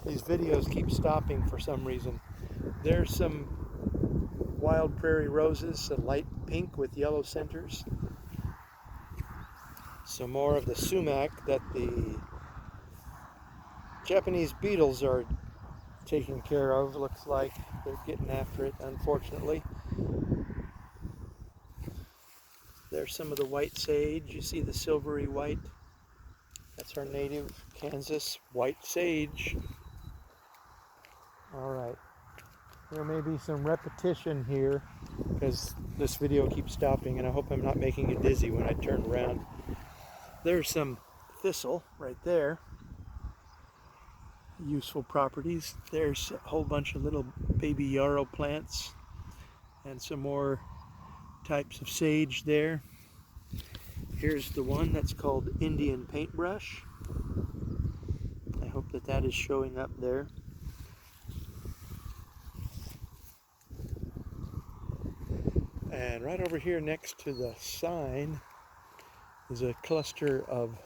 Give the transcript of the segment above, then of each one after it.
These videos keep stopping for some reason. There's some wild prairie roses, a light pink with yellow centers. Some more of the sumac that the Japanese beetles are taking care of. Looks like they're getting after it, unfortunately. There's some of the white sage. You see the silvery white? That's our native Kansas white sage. All right. There may be some repetition here because this video keeps stopping, and I hope I'm not making you dizzy when I turn around. There's some thistle right there. Useful properties. There's a whole bunch of little baby yarrow plants and some more types of sage there. Here's the one that's called Indian paintbrush. I hope that that is showing up there. And right over here next to the sign is a cluster of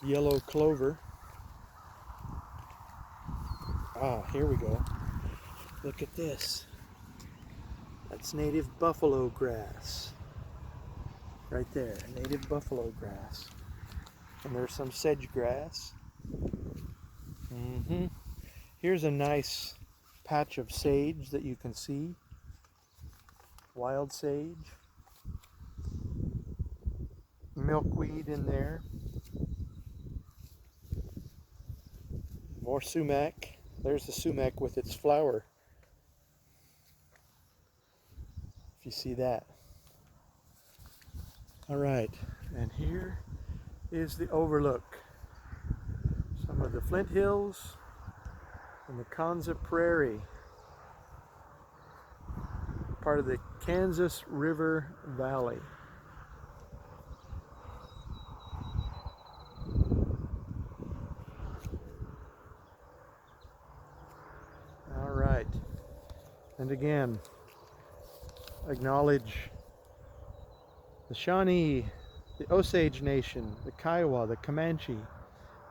yellow clover. Ah, here we go. Look at this. That's native buffalo grass. Right there, native buffalo grass. And there's some sedge grass. Here's a nice patch of sage that you can see. Wild sage. Milkweed in there. More sumac. There's the sumac with its flower. If you see that. All right, and here is the overlook. Some of the Flint Hills and the Konza Prairie. Part of the Kansas River Valley. All right, and again, acknowledge the Shawnee, the Osage Nation, the Kiowa, the Comanche,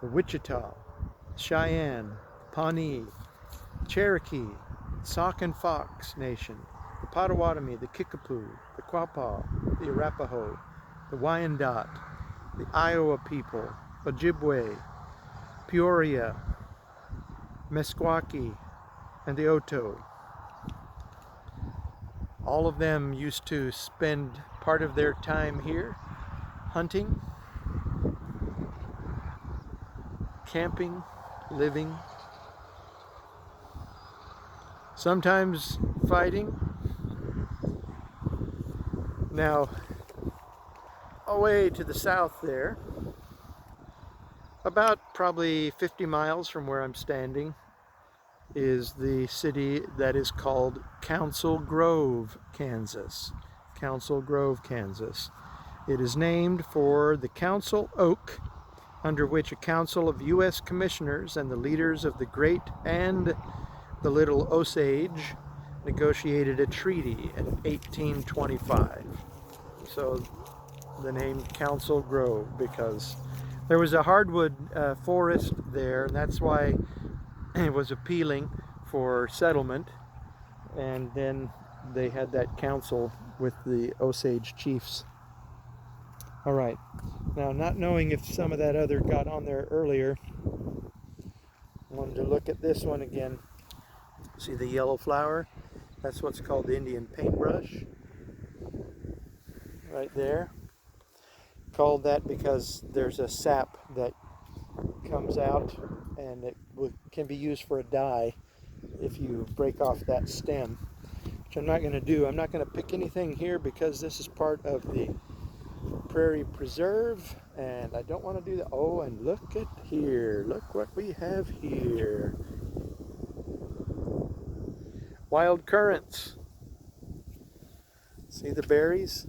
the Wichita, the Cheyenne, the Pawnee, Cherokee, Sauk and Fox Nation, the Potawatomi, the Kickapoo, the Quapaw, the Arapaho, the Wyandot, the Iowa people, Ojibwe, Peoria, Meskwaki, and the Oto. All of them used to spend part of their time here hunting, camping, living, sometimes fighting. Now, away to the south there, about probably 50 miles from where I'm standing, is the city that is called Council Grove, Kansas. Council Grove, Kansas. It is named for the council oak under which a council of U.S. commissioners and the leaders of the Great and the Little Osage negotiated a treaty in 1825. So the name Council Grove, because there was a hardwood forest there, and that's why it was appealing for settlement. And then they had that council with the Osage chiefs. All right, now not knowing if some of that other got on there earlier, I wanted to look at this one again. See the yellow flower? That's what's called the Indian paintbrush. Right there. Called that because there's a sap that comes out and it can be used for a dye if you break off that stem, which I'm not going to do. I'm not going to pick anything here because this is part of the Prairie Preserve and I don't want to do that. Oh, and look at here. Look what we have here. Wild currants. See the berries?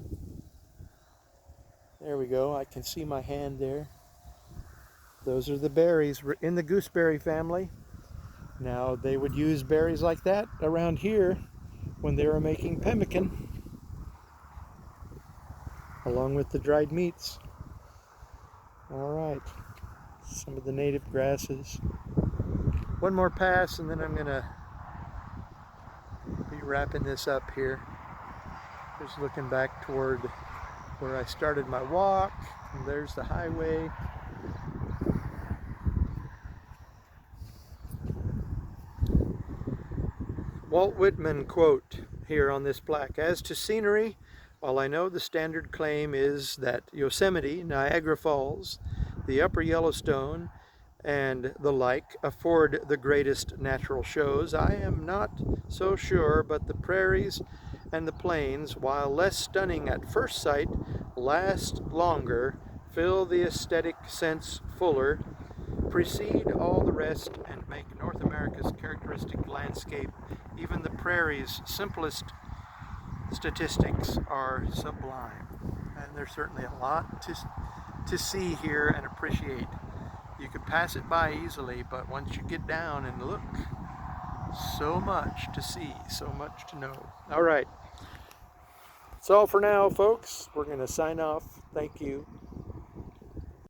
There we go. I can see my hand there. Those are the berries. We're in the gooseberry family. Now they would use berries like that around here when they were making pemmican, along with the dried meats. All right, some of the native grasses. One more pass and then I'm gonna be wrapping this up here. Just looking back toward where I started my walk, and there's the highway. Walt Whitman quote here on this plaque: "As to scenery, while I know the standard claim is that Yosemite, Niagara Falls, the Upper Yellowstone, and the like afford the greatest natural shows, I am not so sure but the prairies and the plains, while less stunning at first sight, last longer, fill the aesthetic sense fuller, precede all the rest, and make North America's characteristic landscape. Even the prairie's simplest statistics are sublime." And there's certainly a lot to see here and appreciate. You could pass it by easily, but once you get down and look, so much to see, so much to know. All right, that's all for now, folks. We're going to sign off. Thank you.